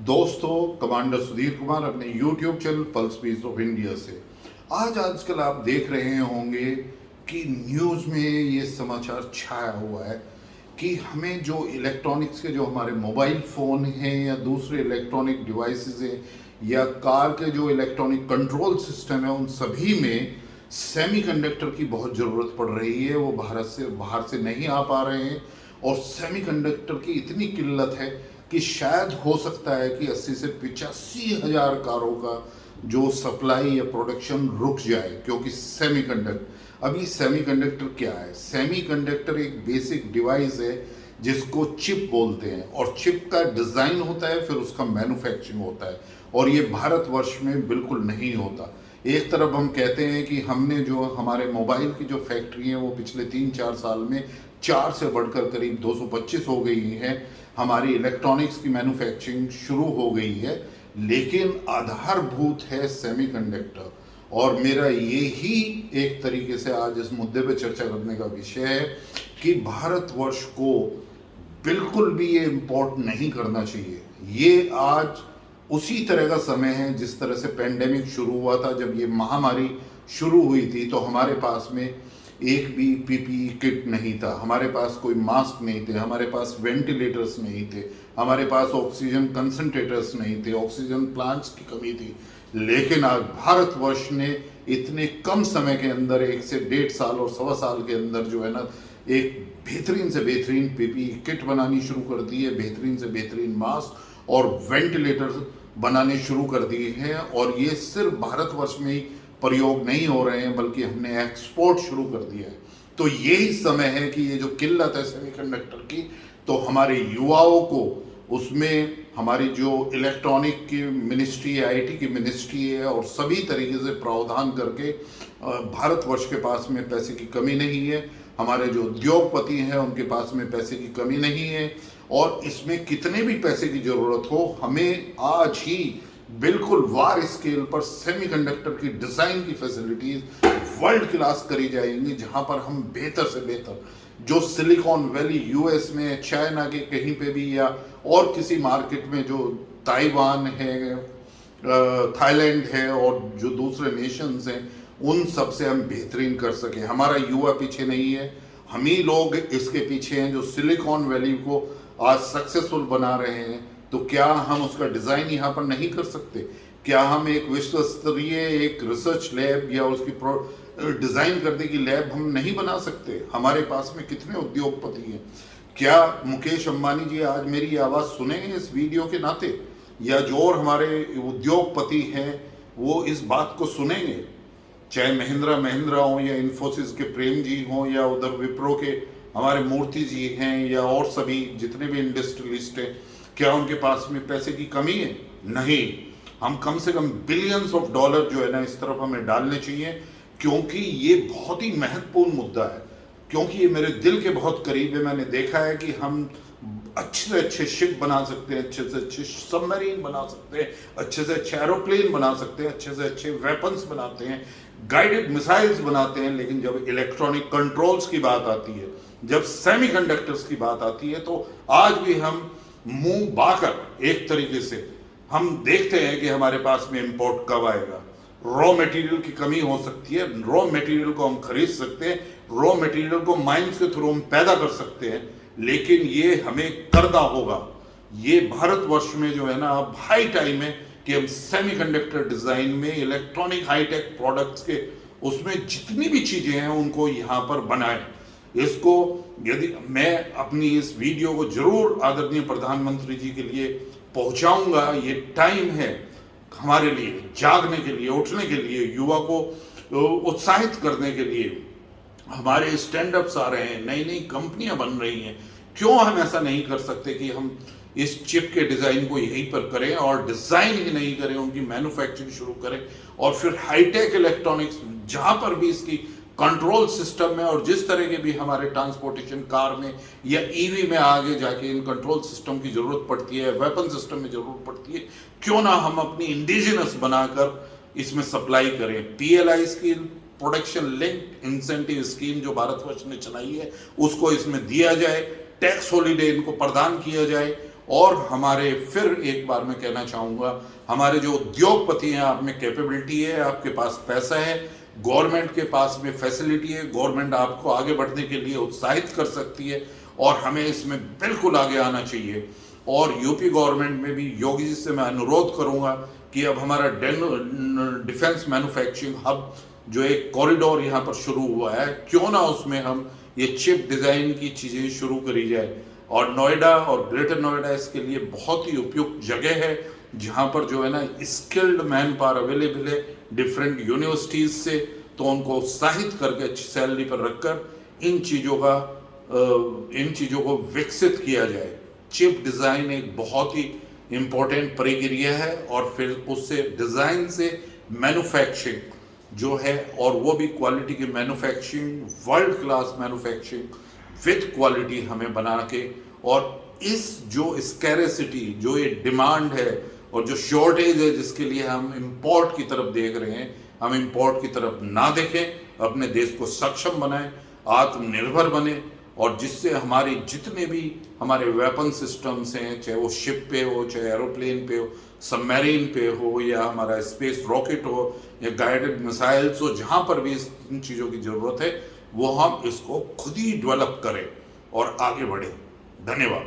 दोस्तों, कमांडर सुधीर कुमार अपने YouTube channel Pulse Peace of India से आजकल आप देख रहे होंगे कि न्यूज़ में ये समाचार छाया हुआ है कि हमें जो इलेक्ट्रॉनिक्स के जो हमारे मोबाइल फ़ोन हैं या दूसरे इलेक्ट्रॉनिक डिवाइसेस हैं या कार के जो इलेक्ट्रॉनिक कंट्रोल सिस्टम है, उन सभी में सेमीकंडक्टर की बहुत ज़रूरत पड़ रही है। वो भारत से बाहर से नहीं आ पा रहे हैं और सेमीकंडक्टर की इतनी किल्लत है कि शायद हो सकता है कि 80 से 85 हज़ार कारों का जो सप्लाई या प्रोडक्शन रुक जाए, क्योंकि सेमीकंडक्टर। अभी सेमीकंडक्टर क्या है? सेमीकंडक्टर एक बेसिक डिवाइस है जिसको चिप बोलते हैं, और चिप का डिज़ाइन होता है, फिर उसका मैन्युफैक्चरिंग होता है, और ये भारतवर्ष में बिल्कुल नहीं होता। एक तरफ हम कहते हैं कि हमने जो हमारे मोबाइल की जो फैक्ट्री है वो पिछले 3-4 साल में 4 से बढ़कर करीब 225 हो गई है। हमारी इलेक्ट्रॉनिक्स की मैन्युफैक्चरिंग शुरू हो गई है, लेकिन आधारभूत है सेमीकंडक्टर। और मेरा ये ही एक तरीके से आज इस मुद्दे पे चर्चा करने का विषय है कि भारतवर्ष को बिल्कुल भी ये इम्पोर्ट नहीं करना चाहिए। ये आज उसी तरह का समय है जिस तरह से पेंडेमिक शुरू हुआ था। जब ये महामारी शुरू हुई थी तो हमारे पास में एक भी पीपीई किट नहीं था, हमारे पास कोई मास्क नहीं थे, हमारे पास वेंटिलेटर्स नहीं थे, हमारे पास ऑक्सीजन कंसंट्रेटर्स नहीं थे, ऑक्सीजन प्लांट्स की कमी थी। लेकिन आज भारतवर्ष ने इतने कम समय के अंदर 1 से 1.5 साल और 1.25 साल के अंदर जो है ना, एक बेहतरीन से बेहतरीन पीपीई किट बनानी शुरू कर दी है, बेहतरीन से बेहतरीन मास्क और वेंटिलेटर बनाने शुरू कर दिए हैं। और ये सिर्फ भारतवर्ष में ही प्रयोग नहीं हो रहे हैं, बल्कि हमने एक्सपोर्ट शुरू कर दिया है। तो यही समय है कि ये जो किल्लत है सेमीकंडक्टर की, तो हमारे युवाओं को उसमें हमारी जो इलेक्ट्रॉनिक की मिनिस्ट्री है, आईटी की मिनिस्ट्री है, और सभी तरीके से प्रावधान करके भारतवर्ष के पास में पैसे की कमी नहीं है, हमारे जो उद्योगपति हैं उनके पास में पैसे की कमी नहीं है, और इसमें कितने भी पैसे की ज़रूरत हो, हमें आज ही बिल्कुल वार स्केल पर सेमीकंडक्टर की डिज़ाइन की फैसिलिटीज़ वर्ल्ड क्लास करी जाएंगी, जहां पर हम बेहतर से बेहतर जो सिलिकॉन वैली यूएस में, चाइना के कहीं पे भी, या और किसी मार्केट में जो ताइवान है, थाईलैंड है, और जो दूसरे नेशंस हैं, उन सब से हम बेहतरीन कर सकें। हमारा युवा पीछे नहीं है, हम ही लोग इसके पीछे हैं जो सिलिकॉन वैली को आज सक्सेसफुल बना रहे हैं। तो क्या हम उसका डिज़ाइन यहाँ पर नहीं कर सकते? क्या हम एक विश्व स्तरीय एक रिसर्च लैब या उसकी डिज़ाइन करने की लैब हम नहीं बना सकते? हमारे पास में कितने उद्योगपति हैं। क्या मुकेश अंबानी जी आज मेरी आवाज़ सुनेंगे इस वीडियो के नाते, या जो और हमारे उद्योगपति हैं वो इस बात को सुनेंगे? चाहे महिंद्रा हो, या इन्फोसिस के प्रेम जी हों, या उधर विप्रो के हमारे मूर्ति जी हैं, या और सभी जितने भी इंडस्ट्रियलिस्ट हैं, क्या उनके पास में पैसे की कमी है? नहीं। हम कम से कम बिलियंस ऑफ डॉलर जो है ना, इस तरफ हमें डालने चाहिए, क्योंकि ये बहुत ही महत्वपूर्ण मुद्दा है, क्योंकि ये मेरे दिल के बहुत करीब है। मैंने देखा है कि हम अच्छे से अच्छे शिप बना सकते हैं, अच्छे से अच्छे सबमरीन बना सकते हैं, अच्छे से अच्छे एरोप्लेन बना सकते हैं, अच्छे से अच्छे वेपन्स बनाते हैं, गाइडेड मिसाइल्स बनाते हैं, लेकिन जब इलेक्ट्रॉनिक कंट्रोल्स की बात आती है, जब सेमीकंडक्टर्स की बात आती है, तो आज भी हम मुंह बाकर एक तरीके से हम देखते हैं कि हमारे पास में इंपोर्ट कब आएगा। रॉ मटेरियल की कमी हो सकती है, रॉ मटेरियल को हम खरीद सकते हैं, रॉ मटेरियल को माइंस के थ्रू हम पैदा कर सकते हैं, लेकिन ये हमें करना होगा। ये भारतवर्ष में जो है ना, अब हाई टाइम है कि हम सेमीकंडक्टर डिजाइन में इलेक्ट्रॉनिक हाईटेक प्रोडक्ट्स के उसमें जितनी भी चीजें हैं उनको यहाँ पर बनाएं। इसको यदि मैं अपनी इस वीडियो को जरूर आदरणीय प्रधानमंत्री जी के लिए पहुंचाऊंगा। ये टाइम है हमारे लिए जागने के लिए, उठने के लिए, युवा को उत्साहित करने के लिए। हमारे स्टैंड अप्स आ रहे हैं, नई नई कंपनियां बन रही हैं। क्यों हम ऐसा नहीं कर सकते कि हम इस चिप के डिज़ाइन को यहीं पर करें, और डिज़ाइन ही नहीं करें, उनकी मैन्युफैक्चरिंग शुरू करें, और फिर हाईटेक इलेक्ट्रॉनिक्स जहां पर भी इसकी कंट्रोल सिस्टम में, और जिस तरह के भी हमारे ट्रांसपोर्टेशन कार में या ईवी में आगे जाके इन कंट्रोल सिस्टम की ज़रूरत पड़ती है, वेपन सिस्टम में ज़रूरत पड़ती है, क्यों ना हम अपनी इंडिजिनस बनाकर इसमें सप्लाई करें। PLI scheme, production linked incentive scheme जो भारतवर्ष ने चलाई है, उसको इसमें दिया जाए, टैक्स हॉलीडे इनको प्रदान किया जाए, और हमारे, फिर एक बार मैं कहना चाहूँगा, हमारे जो उद्योगपति हैं, आप में कैपेबिलिटी है, आपके पास पैसा है, गवर्नमेंट के पास में फैसिलिटी है, गवर्नमेंट आपको आगे बढ़ने के लिए उत्साहित कर सकती है और हमें इसमें बिल्कुल आगे आना चाहिए। और यूपी गवर्नमेंट में भी योगी जी से मैं अनुरोध करूंगा कि अब हमारा डिफेंस मैन्युफैक्चरिंग हब जो एक कॉरिडोर यहाँ पर शुरू हुआ है, क्यों ना उसमें हम ये चिप डिज़ाइन की चीज़ें शुरू करी जाए। और नोएडा और ग्रेटर नोएडा इसके लिए बहुत ही उपयुक्त जगह है, जहाँ पर जो है ना स्किल्ड मैन पावर अवेलेबल है डिफरेंट यूनिवर्सिटीज़ से, तो उनको उत्साहित करके अच्छी सैलरी पर रखकर इन चीज़ों को विकसित किया जाए। चिप डिज़ाइन एक बहुत ही इम्पोर्टेंट प्रक्रिया है और फिर उससे डिज़ाइन से मैन्युफैक्चरिंग जो है, और वो भी क्वालिटी की manufacturing, world class manufacturing with quality हमें बना के, और इस जो स्कैरेसिटी, जो ये डिमांड है और जो शॉर्टेज है जिसके लिए हम इंपोर्ट की तरफ देख रहे हैं, हम इंपोर्ट की तरफ ना देखें, अपने देश को सक्षम बनाएं, आत्मनिर्भर बने, और जिससे हमारी जितने भी हमारे वेपन सिस्टम्स हैं, चाहे वो शिप पे हो, चाहे एरोप्लेन पे हो, सबमरीन पे हो, या हमारा स्पेस रॉकेट हो, या गाइडेड मिसाइल्स हो, जहाँ पर भी इन चीज़ों की ज़रूरत है वो हम इसको खुद ही डेवलप करें और आगे बढ़ें। धन्यवाद।